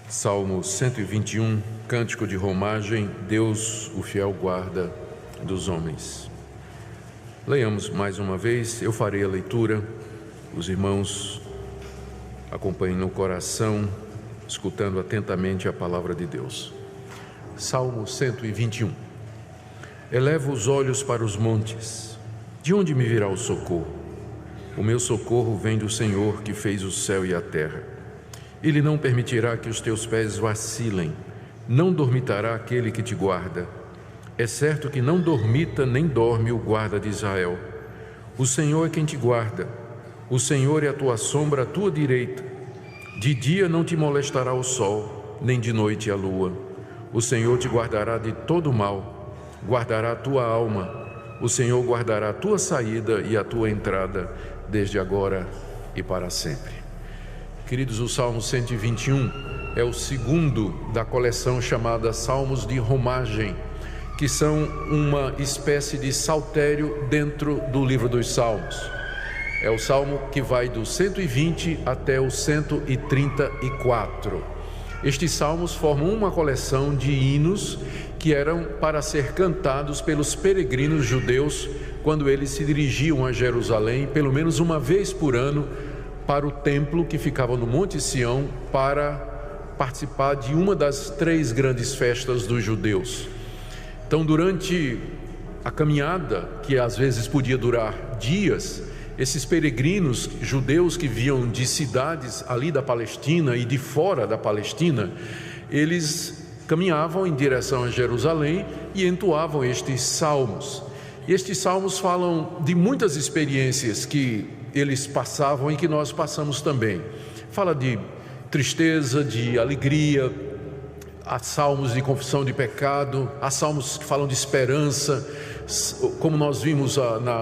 Salmo 121, cântico de romagem, Deus, o fiel guarda dos homens. Leiamos mais uma vez, eu farei a leitura, os irmãos acompanhem no coração, escutando atentamente a palavra de Deus. Salmo 121. Elevo os olhos para os montes, de onde me virá o socorro? O meu socorro vem do Senhor que fez o céu e a terra. Ele não permitirá que os teus pés vacilem, não dormitará aquele que te guarda. É certo que não dormita nem dorme o guarda de Israel. O Senhor é quem te guarda, o Senhor é a tua sombra à tua direita. De dia não te molestará o sol, nem de noite a lua. O Senhor te guardará de todo mal, guardará a tua alma. O Senhor guardará a tua saída e a tua entrada, desde agora e para sempre. Queridos, o Salmo 121 é o segundo da coleção chamada Salmos de Romagem, que são uma espécie de saltério dentro do livro dos Salmos. É o salmo que vai do 120 até o 134. Estes salmos formam uma coleção de hinos que eram para ser cantados pelos peregrinos judeus quando eles se dirigiam a Jerusalém, pelo menos uma vez por ano, para o templo que ficava no Monte Sião, para participar de uma das três grandes festas dos judeus. Então, durante a caminhada, que às vezes podia durar dias, esses peregrinos judeus que vinham de cidades ali da Palestina e de fora da Palestina, eles caminhavam em direção a Jerusalém e entoavam estes salmos. E estes salmos falam de muitas experiências que eles passavam e que nós passamos também. Fala de tristeza, de alegria, há salmos de confissão de pecado, há salmos que falam de esperança, como nós vimos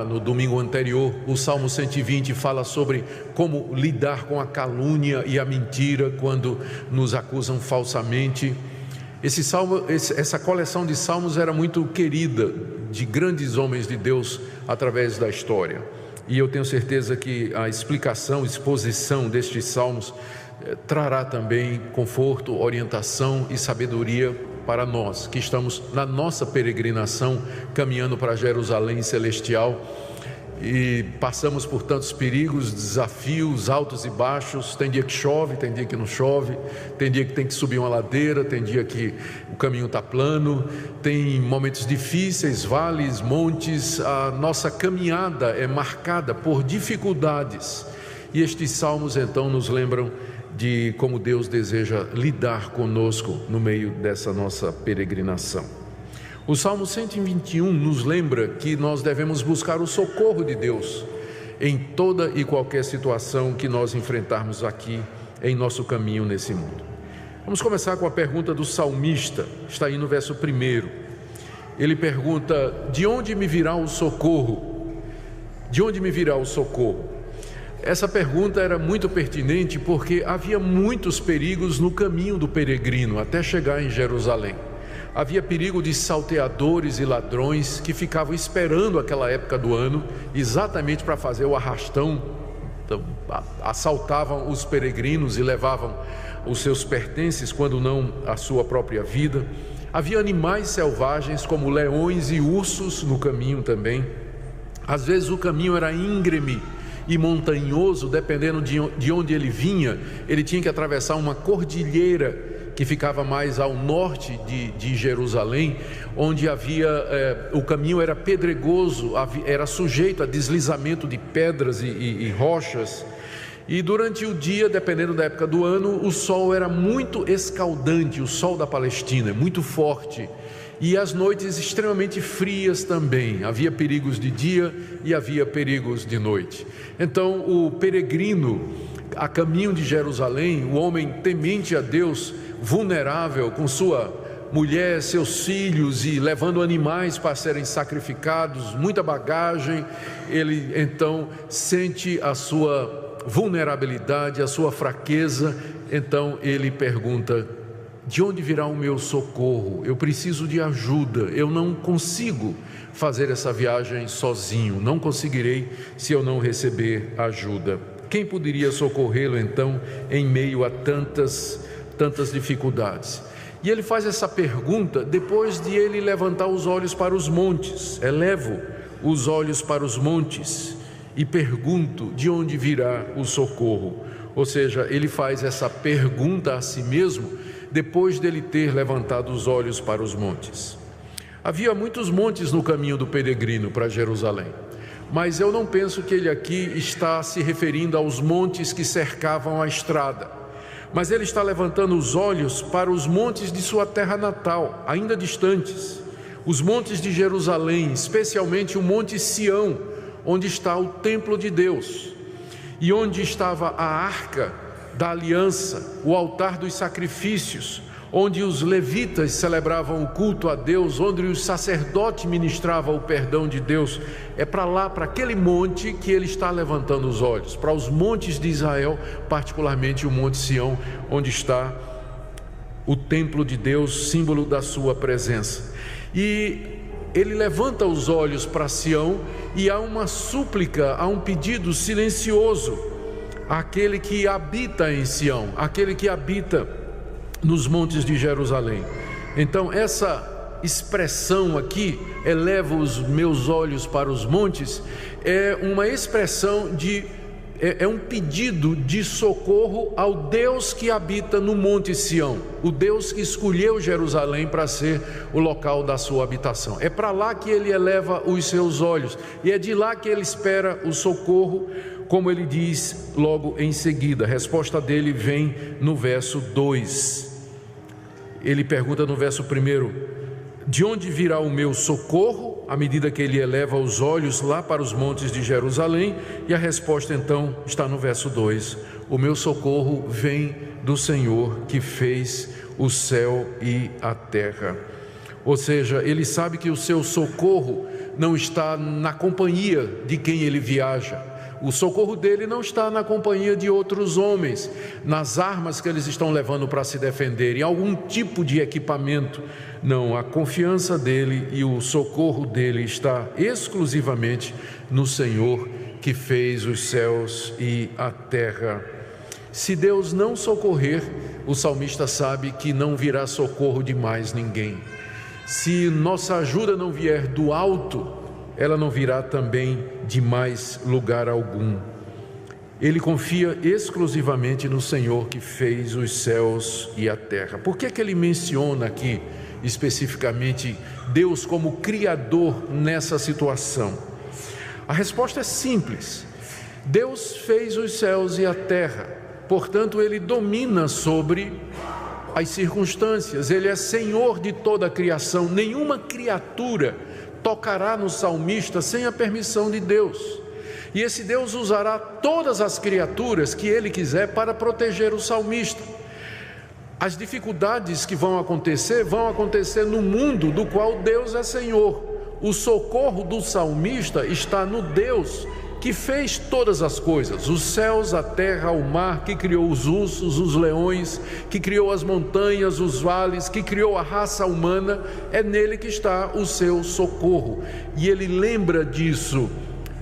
no domingo anterior. O Salmo 120 fala sobre como lidar com a calúnia e a mentira quando nos acusam falsamente. Essa coleção de salmos era muito querida de grandes homens de Deus através da história. E eu tenho certeza que a exposição destes salmos trará também conforto, orientação e sabedoria para nós que estamos na nossa peregrinação, caminhando para Jerusalém celestial e passamos por tantos perigos, desafios altos e baixos. Tem dia que chove, tem dia que não chove, tem dia que tem que subir uma ladeira, tem dia que o caminho está plano, tem momentos difíceis, vales, montes. A nossa caminhada é marcada por dificuldades e estes salmos então nos lembram de como Deus deseja lidar conosco no meio dessa nossa peregrinação. O Salmo 121 nos lembra que nós devemos buscar o socorro de Deus em toda e qualquer situação que nós enfrentarmos aqui em nosso caminho nesse mundo. Vamos começar com a pergunta do salmista, está aí no verso 1. Ele pergunta: de onde me virá o socorro? De onde me virá o socorro? Essa pergunta era muito pertinente porque havia muitos perigos no caminho do peregrino até chegar em Jerusalém. Havia perigo de salteadores e ladrões que ficavam esperando aquela época do ano exatamente para fazer o arrastão. Então, assaltavam os peregrinos e levavam os seus pertences, quando não a sua própria vida. Havia animais selvagens como leões e ursos no caminho também. Às vezes o caminho era íngreme e montanhoso, dependendo de onde ele vinha. Ele tinha que atravessar uma cordilheira que ficava mais ao norte de Jerusalém, onde o caminho era pedregoso, era sujeito a deslizamento de pedras e rochas. E durante o dia, dependendo da época do ano, o sol era muito escaldante, o sol da Palestina, muito forte. E as noites extremamente frias também. Havia perigos de dia e havia perigos de noite. Então o peregrino a caminho de Jerusalém, o homem temente a Deus, vulnerável, com sua mulher, seus filhos e levando animais para serem sacrificados, muita bagagem, ele então sente a sua vulnerabilidade, a sua fraqueza. Então ele pergunta: de onde virá o meu socorro? Eu preciso de ajuda, eu não consigo fazer essa viagem sozinho, não conseguirei se eu não receber ajuda. Quem poderia socorrê-lo então em meio a tantas tantas dificuldades. E ele faz essa pergunta depois de ele levantar os olhos para os montes. Elevo os olhos para os montes e pergunto: de onde virá o socorro? Ou seja, ele faz essa pergunta a si mesmo depois dele ter levantado os olhos para os montes. Havia muitos montes no caminho do peregrino para Jerusalém, mas eu não penso que ele aqui está se referindo aos montes que cercavam a estrada, mas ele está levantando os olhos para os montes de sua terra natal, ainda distantes, os montes de Jerusalém, especialmente o Monte Sião, onde está o templo de Deus, e onde estava a arca da aliança, o altar dos sacrifícios, onde os levitas celebravam o culto a Deus, onde os sacerdotes ministravam o perdão de Deus. É para lá, para aquele monte que ele está levantando os olhos, para os montes de Israel, particularmente o Monte Sião, onde está o templo de Deus, símbolo da sua presença. E ele levanta os olhos para Sião e há uma súplica, há um pedido silencioso àquele que habita em Sião, àquele que habita nos montes de Jerusalém. Então essa expressão aqui, eleva os meus olhos para os montes, é uma expressão é um pedido de socorro ao Deus que habita no Monte Sião, o Deus que escolheu Jerusalém para ser o local da sua habitação. É para lá que ele eleva os seus olhos e é de lá que ele espera o socorro, como ele diz logo em seguida. A resposta dele vem no verso 2. Ele pergunta no verso 1: de onde virá o meu socorro? À medida que ele eleva os olhos lá para os montes de Jerusalém. E a resposta então está no verso 2: o meu socorro vem do Senhor que fez o céu e a terra. Ou seja, ele sabe que o seu socorro não está na companhia de quem ele viaja. O socorro dele não está na companhia de outros homens, nas armas que eles estão levando para se defender, em algum tipo de equipamento. Não, a confiança dele e o socorro dele está exclusivamente no Senhor que fez os céus e a terra. Se Deus não socorrer, o salmista sabe que não virá socorro de mais ninguém. Se nossa ajuda não vier do alto, ela não virá também de mais lugar algum. Ele confia exclusivamente no Senhor que fez os céus e a terra. Por que ele menciona aqui especificamente Deus como Criador nessa situação? A resposta é simples: Deus fez os céus e a terra, portanto ele domina sobre as circunstâncias, ele é Senhor de toda a criação. Nenhuma criatura tocará no salmista sem a permissão de Deus, e esse Deus usará todas as criaturas que ele quiser para proteger o salmista. As dificuldades que vão acontecer no mundo do qual Deus é Senhor. O socorro do salmista está no Deus que fez todas as coisas, os céus, a terra, o mar, que criou os ursos, os leões, que criou as montanhas, os vales, que criou a raça humana. É nele que está o seu socorro, e ele lembra disso.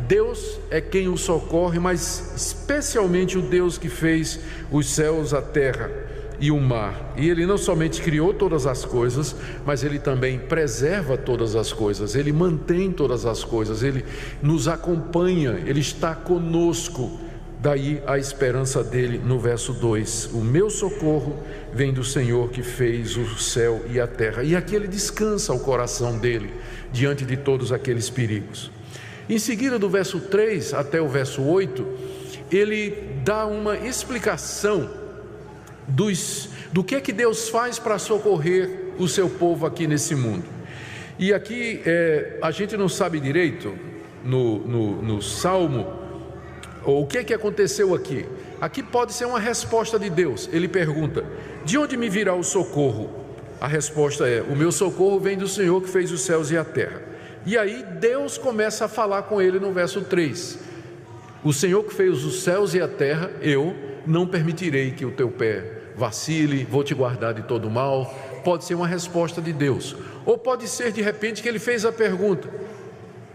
Deus é quem o socorre, mas especialmente o Deus que fez os céus, a terra e o mar. E ele não somente criou todas as coisas, mas ele também preserva todas as coisas, ele mantém todas as coisas, ele nos acompanha, ele está conosco. Daí a esperança dele no verso 2: o meu socorro vem do Senhor que fez o céu e a terra. E aqui ele descansa o coração dele diante de todos aqueles perigos. Em seguida, do verso 3 até o verso 8, ele dá uma explicação do que é que Deus faz para socorrer o seu povo aqui nesse mundo. E aqui a gente não sabe direito no Salmo o que é que aconteceu aqui. Aqui pode ser uma resposta de Deus. Ele pergunta: de onde me virá o socorro? A resposta é: o meu socorro vem do Senhor que fez os céus e a terra. E aí Deus começa a falar com ele no verso 3: o Senhor que fez os céus e a terra, eu não permitirei que o teu pé vacile, vou te guardar de todo mal. Pode ser uma resposta de Deus, ou pode ser de repente que ele fez a pergunta: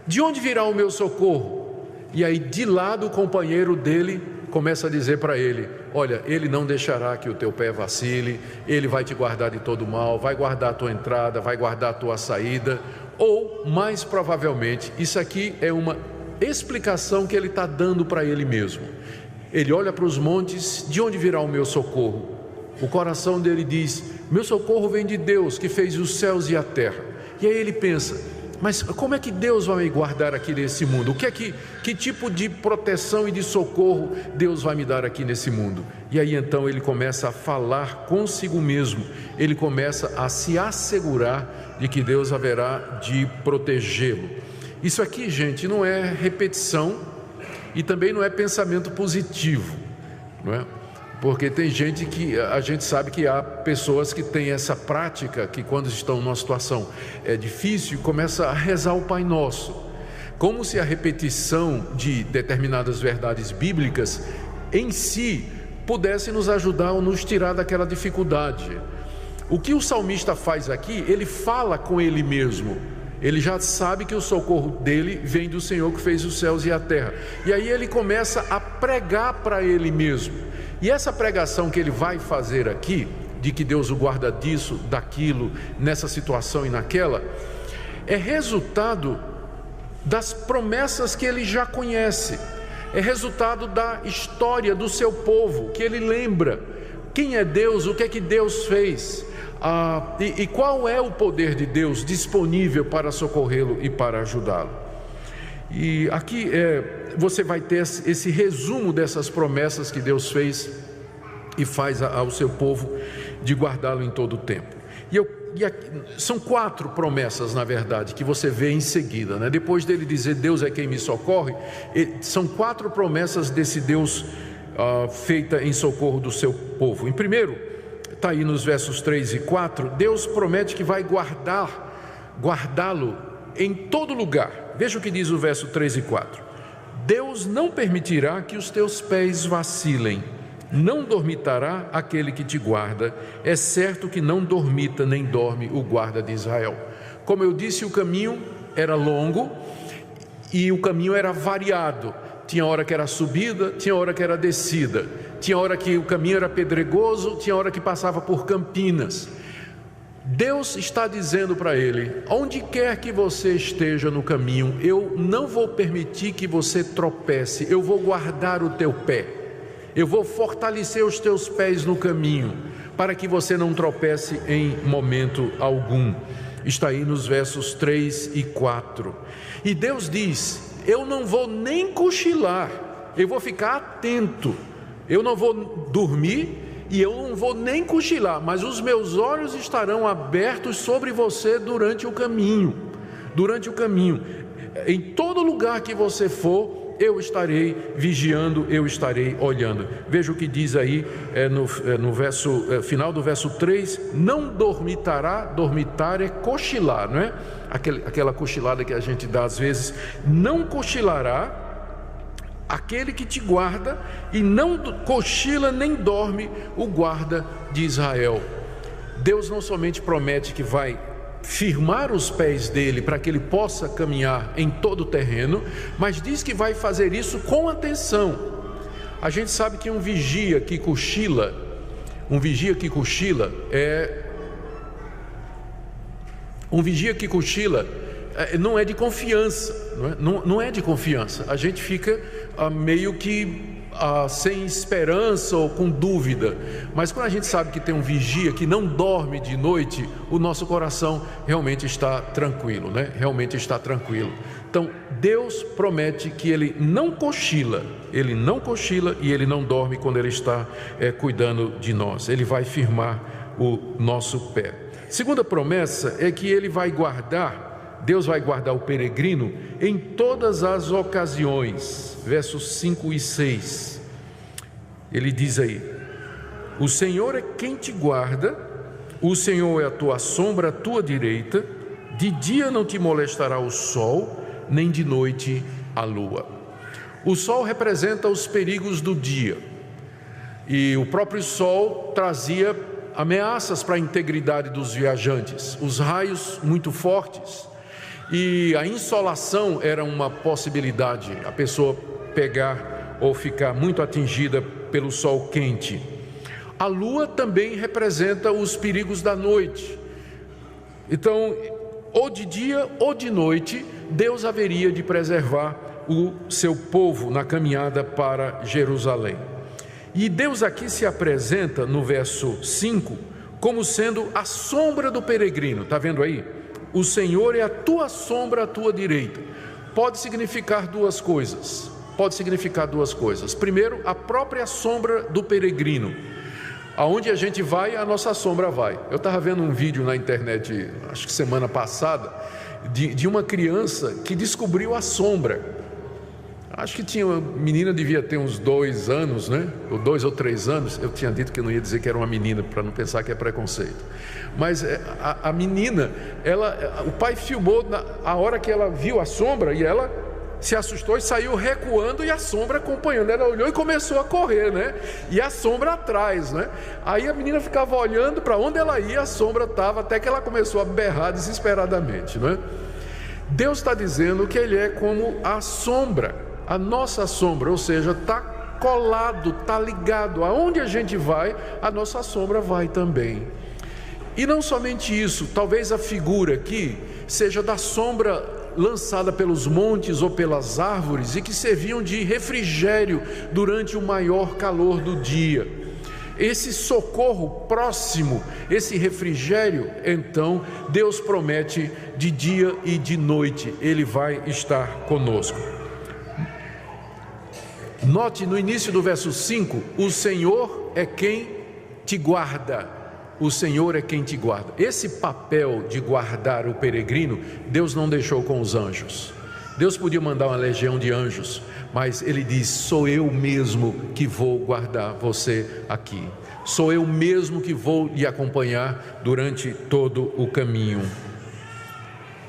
de onde virá o meu socorro? E aí de lado o companheiro dele começa a dizer para ele: olha, ele não deixará que o teu pé vacile, ele vai te guardar de todo mal, vai guardar a tua entrada, vai guardar a tua saída. Ou, mais provavelmente, isso aqui é uma explicação que ele está dando para ele mesmo. Ele olha para os montes: de onde virá o meu socorro? O coração dele diz: meu socorro vem de Deus, que fez os céus e a terra. E aí ele pensa: mas como é que Deus vai me guardar aqui nesse mundo? Que tipo de proteção e de socorro Deus vai me dar aqui nesse mundo? E aí então ele começa a falar consigo mesmo, ele começa a se assegurar de que Deus haverá de protegê-lo. Isso aqui, gente, não é repetição e também não é pensamento positivo, não é? Porque tem gente que, a gente sabe que há pessoas que têm essa prática, que quando estão numa situação difícil, começa a rezar o Pai Nosso, como se a repetição de determinadas verdades bíblicas em si pudesse nos ajudar ou nos tirar daquela dificuldade. O que o salmista faz aqui, ele fala com ele mesmo. Ele já sabe que o socorro dele vem do Senhor que fez os céus e a terra. E aí ele começa a pregar para ele mesmo. E essa pregação que ele vai fazer aqui, de que Deus o guarda disso, daquilo, nessa situação e naquela, é resultado das promessas que ele já conhece. É resultado da história do seu povo, que ele lembra. Quem é Deus? O que é que Deus fez? E qual é o poder de Deus disponível para socorrê-lo e para ajudá-lo? E aqui você vai ter esse resumo dessas promessas que Deus fez e faz ao seu povo, de guardá-lo em todo o tempo. São 4 promessas, na verdade, que você vê em seguida, né? Depois dele dizer Deus é quem me socorre, são 4 promessas desse Deus feita em socorro do seu povo. Em primeiro, está aí nos versos 3 e 4, Deus promete que vai guardá-lo em todo lugar. Veja o que diz o verso 3 e 4: Deus não permitirá que os teus pés vacilem, não dormitará aquele que te guarda, é certo que não dormita nem dorme o guarda de Israel. Como eu disse, o caminho era longo e o caminho era variado. Tinha hora que era subida, tinha hora que era descida, tinha hora que o caminho era pedregoso, tinha hora que passava por campinas. Deus está dizendo para ele: onde quer que você esteja no caminho, eu não vou permitir que você tropece, eu vou guardar o teu pé, eu vou fortalecer os teus pés no caminho, para que você não tropece em momento algum. Está aí nos versos 3 e 4. E Deus diz: eu não vou nem cochilar, eu vou ficar atento, eu não vou dormir e eu não vou nem cochilar, mas os meus olhos estarão abertos sobre você durante o caminho. Em todo lugar que você for, eu estarei vigiando, eu estarei olhando. Veja o que diz aí no verso, final do verso 3: não dormitará. Dormitar é cochilar, não é? Aquela cochilada que a gente dá às vezes. Não cochilará aquele que te guarda, e não cochila nem dorme o guarda de Israel. Deus não somente promete que vai firmar os pés dele para que ele possa caminhar em todo o terreno, mas diz que vai fazer isso com atenção. A gente sabe que um vigia que cochila não é de confiança, não é de confiança. A gente fica meio que sem esperança ou com dúvida, mas quando a gente sabe que tem um vigia que não dorme de noite, o nosso coração realmente está tranquilo, né? Realmente está tranquilo. Então Deus promete que Ele não cochila e Ele não dorme quando Ele está cuidando de nós. Ele vai firmar o nosso pé. Segunda promessa é que Deus vai guardar o peregrino em todas as ocasiões. Versos 5 e 6, ele diz aí: o Senhor é quem te guarda, o Senhor é a tua sombra à tua direita, de dia não te molestará o sol, nem de noite a lua. O sol representa os perigos do dia, e o próprio sol trazia ameaças para a integridade dos viajantes, os raios muito fortes, e a insolação era uma possibilidade, a pessoa pegar ou ficar muito atingida pelo sol quente. A lua também representa os perigos da noite. Então, ou de dia ou de noite, Deus haveria de preservar o seu povo na caminhada para Jerusalém. E Deus aqui se apresenta no verso 5 como sendo a sombra do peregrino. Está vendo aí? O Senhor é a tua sombra à tua direita. Pode significar duas coisas. Primeiro, a própria sombra do peregrino. Aonde a gente vai, a nossa sombra vai. Eu estava vendo um vídeo na internet, acho que semana passada, de uma criança que descobriu a sombra. Acho que tinha uma menina, devia ter uns 2 anos, né? Ou 2 ou 3 anos. Eu tinha dito que eu não ia dizer que era uma menina, para não pensar que é preconceito. Mas a menina, o pai filmou a hora que ela viu a sombra e ela se assustou e saiu recuando e a sombra acompanhando. Ela olhou e começou a correr, né? E a sombra atrás, né? Aí a menina ficava olhando para onde ela ia, a sombra estava, até que ela começou a berrar desesperadamente, né? Deus está dizendo que Ele é como a sombra, a nossa sombra, ou seja, está colado, está ligado. Aonde a gente vai, a nossa sombra vai também. E não somente isso, talvez a figura aqui seja da sombra lançada pelos montes ou pelas árvores e que serviam de refrigério durante o maior calor do dia. Esse socorro próximo, esse refrigério, então Deus promete de dia e de noite, Ele vai estar conosco. Note no início do verso 5, o Senhor é quem te guarda. O Senhor é quem te guarda. Esse papel de guardar o peregrino, Deus não deixou com os anjos. Deus podia mandar uma legião de anjos, mas Ele diz: sou eu mesmo que vou guardar você aqui. Sou eu mesmo que vou lhe acompanhar durante todo o caminho.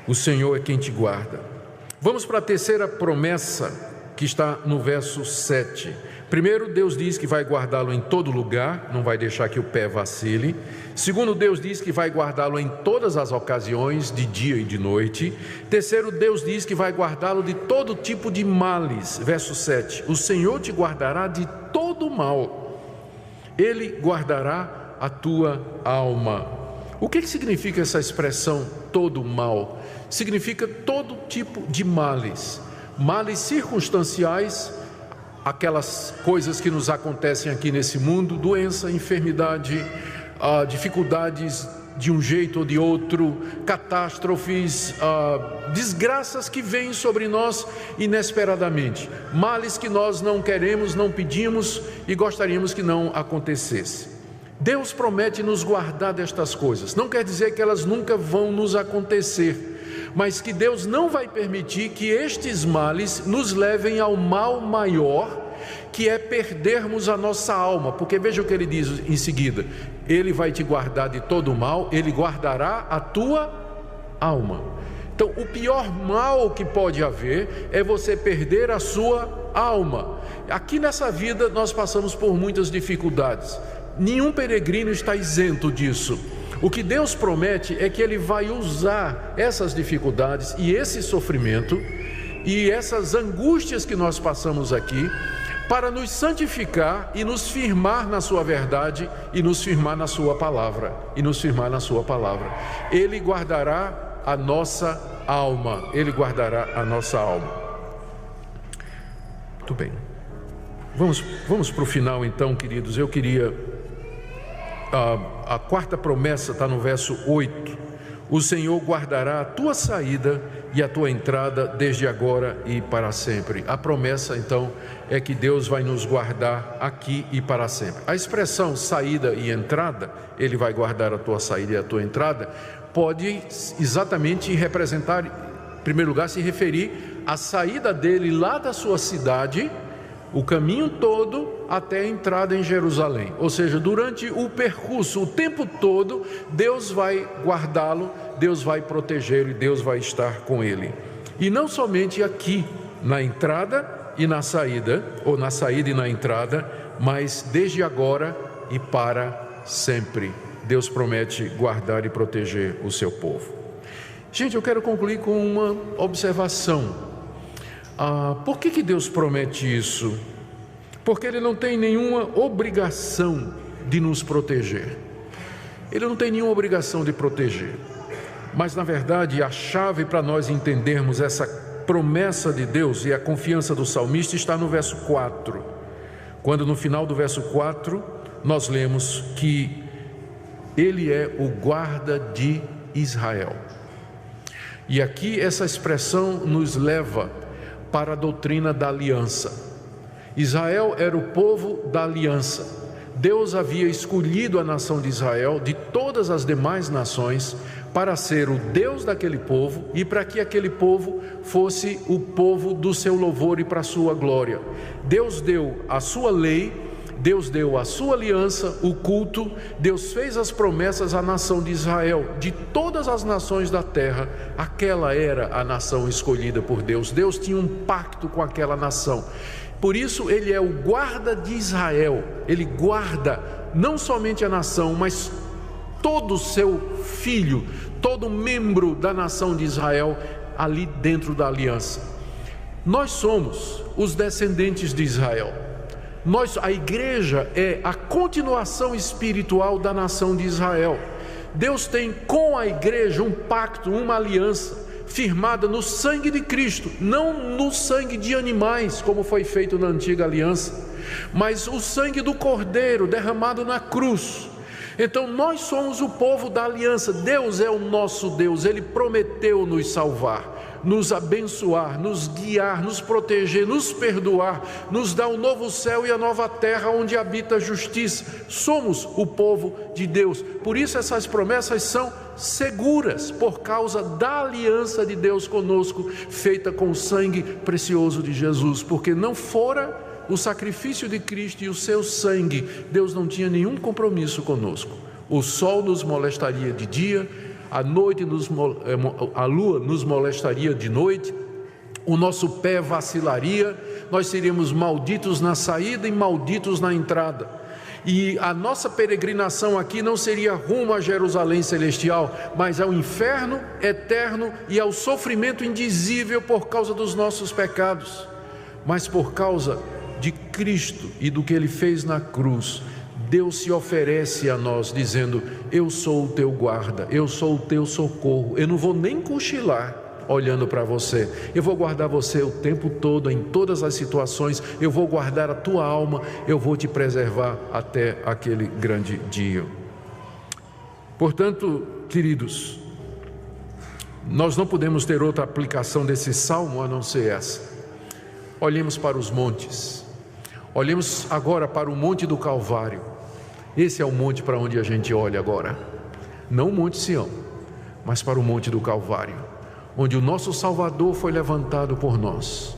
O Senhor é quem te guarda. Vamos para a terceira promessa, que está no verso 7. Primeiro, Deus diz que vai guardá-lo em todo lugar, não vai deixar que o pé vacile. Segundo, Deus diz que vai guardá-lo em todas as ocasiões, de dia e de noite. Terceiro, Deus diz que vai guardá-lo de todo tipo de males. Verso 7. O Senhor te guardará de todo mal. Ele guardará a tua alma. O que significa essa expressão todo mal? Significa todo tipo de males. Males circunstanciais, aquelas coisas que nos acontecem aqui nesse mundo, doença, enfermidade, dificuldades de um jeito ou de outro, catástrofes, desgraças que vêm sobre nós inesperadamente, males que nós não queremos, não pedimos e gostaríamos que não acontecesse. Deus promete nos guardar destas coisas. Não quer dizer que elas nunca vão nos acontecer, mas que Deus não vai permitir que estes males nos levem ao mal maior, que é perdermos a nossa alma. Porque veja o que Ele diz em seguida: Ele vai te guardar de todo o mal, Ele guardará a tua alma. Então, o pior mal que pode haver é você perder a sua alma. Aqui nessa vida nós passamos por muitas dificuldades. Nenhum peregrino está isento disso. O que Deus promete é que Ele vai usar essas dificuldades e esse sofrimento e essas angústias que nós passamos aqui para nos santificar e nos firmar na sua verdade e nos firmar na sua palavra. Ele guardará a nossa alma. Ele guardará a nossa alma. Muito bem. Vamos para o final então, queridos. Eu queria... A quarta promessa está no verso 8. O Senhor guardará a tua saída e a tua entrada desde agora e para sempre. A promessa então é que Deus vai nos guardar aqui e para sempre. A expressão saída e entrada, Ele vai guardar a tua saída e a tua entrada, pode exatamente representar, em primeiro lugar, se referir à saída dele lá da sua cidade, o caminho todo até a entrada em Jerusalém. Ou seja, durante o percurso, o tempo todo, Deus vai guardá-lo, Deus vai protegê-lo e Deus vai estar com ele. E não somente aqui, na entrada e na saída, ou na saída e na entrada, mas desde agora e para sempre. Deus promete guardar e proteger o seu povo. Gente, eu quero concluir com uma observação. Por que Deus promete isso? porque Ele não tem nenhuma obrigação de nos proteger. Ele não tem nenhuma obrigação de proteger. Mas, na verdade, a chave para nós entendermos essa promessa de Deus e a confiança do salmista está no verso 4. Quando no final do verso 4, nós lemos que Ele é o guarda de Israel. E aqui essa expressão nos leva para a doutrina da aliança. Israel era o povo da aliança. Deus havia escolhido a nação de Israel de todas as demais nações para ser o Deus daquele povo e para que aquele povo fosse o povo do seu louvor e para a sua glória. Deus deu a sua lei, Deus deu a sua aliança, o culto, Deus fez as promessas à nação de Israel. De todas as nações da terra, aquela era a nação escolhida por Deus. Deus tinha um pacto com aquela nação. Por isso Ele é o guarda de Israel. Ele guarda não somente a nação, mas todo o seu filho, todo membro da nação de Israel ali dentro da aliança. Nós somos os descendentes de Israel. A igreja é a continuação espiritual da nação de Israel. Deus tem com a igreja um pacto, uma aliança firmada no sangue de Cristo, não no sangue de animais, como foi feito na antiga aliança, mas o sangue do Cordeiro derramado na cruz. Então nós somos o povo da aliança. Deus é o nosso Deus. Ele prometeu nos salvar, nos abençoar, nos guiar, nos proteger, nos perdoar, nos dar um novo céu e a nova terra onde habita a justiça. Somos o povo de Deus. Por isso essas promessas são seguras, por causa da aliança de Deus conosco, feita com o sangue precioso de Jesus. Porque não fora o sacrifício de Cristo e o seu sangue, Deus não tinha nenhum compromisso conosco. O sol nos molestaria de dia, a lua nos molestaria de noite, o nosso pé vacilaria, nós seríamos malditos na saída e malditos na entrada. E a nossa peregrinação aqui não seria rumo a Jerusalém celestial, mas ao inferno eterno e ao sofrimento indizível por causa dos nossos pecados. Mas por causa de Cristo e do que Ele fez na cruz, Deus se oferece a nós dizendo: eu sou o teu guarda, eu sou o teu socorro, eu não vou nem cochilar olhando para você, eu vou guardar você o tempo todo, em todas as situações, eu vou guardar a tua alma, eu vou te preservar até aquele grande dia. Portanto, queridos, nós não podemos ter outra aplicação desse salmo a não ser essa. Olhemos para os montes, olhemos agora para o Monte do Calvário. Esse é o monte para onde a gente olha agora, não o Monte Sião, mas para o Monte do Calvário, onde o nosso Salvador foi levantado por nós.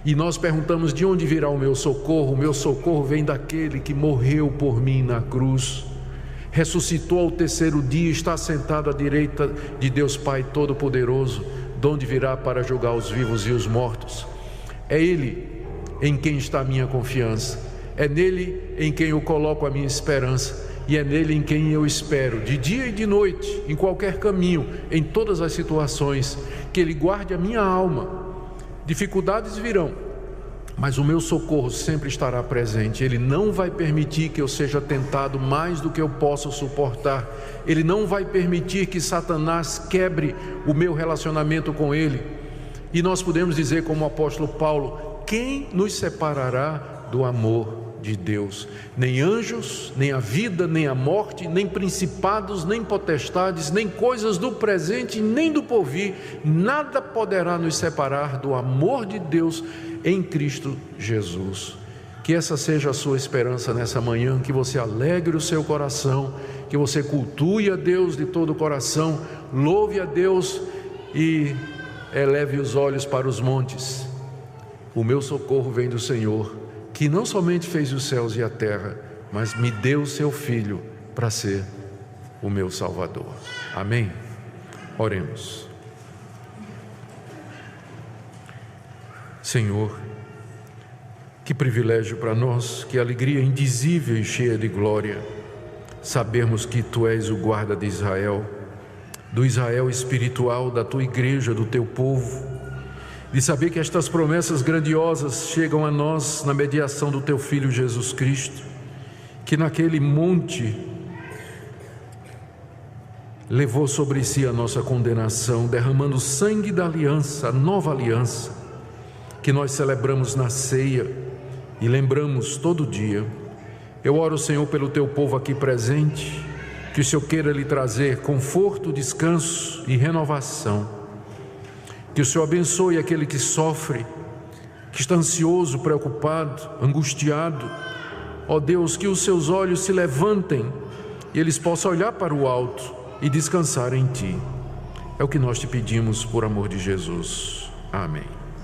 E nós perguntamos: de onde virá o meu socorro? O meu socorro vem daquele que morreu por mim na cruz, ressuscitou ao terceiro dia, está sentado à direita de Deus Pai Todo-Poderoso, de onde virá para julgar os vivos e os mortos. É Ele em quem está a minha confiança, é nele em quem eu coloco a minha esperança, e é nele em quem eu espero, de dia e de noite, em qualquer caminho, em todas as situações, que Ele guarde a minha alma. Dificuldades virão, mas o meu socorro sempre estará presente. Ele não vai permitir que eu seja tentado mais do que eu possa suportar. Ele não vai permitir que Satanás quebre o meu relacionamento com Ele. E nós podemos dizer como o apóstolo Paulo: quem nos separará do amor de Deus? Nem anjos, nem a vida, nem a morte, nem principados, nem potestades, nem coisas do presente, nem do porvir, nada poderá nos separar do amor de Deus em Cristo Jesus. Que essa seja a sua esperança nessa manhã, que você alegre o seu coração, que você cultue a Deus de todo o coração, louve a Deus e eleve os olhos para os montes. O meu socorro vem do Senhor, que não somente fez os céus e a terra, mas me deu o seu Filho para ser o meu Salvador. Amém? Oremos. Senhor, que privilégio para nós, que alegria indizível e cheia de glória, sabermos que Tu és o guarda de Israel, do Israel espiritual, da Tua igreja, do Teu povo, de saber que estas promessas grandiosas chegam a nós na mediação do Teu Filho Jesus Cristo, que naquele monte levou sobre si a nossa condenação, derramando o sangue da aliança, a nova aliança, que nós celebramos na ceia e lembramos todo dia. Eu oro, Senhor, pelo Teu povo aqui presente, que o Senhor queira lhe trazer conforto, descanso e renovação. Que o Senhor abençoe aquele que sofre, que está ansioso, preocupado, angustiado. Ó Deus, que os seus olhos se levantem e eles possam olhar para o alto e descansar em Ti. É o que nós te pedimos por amor de Jesus. Amém.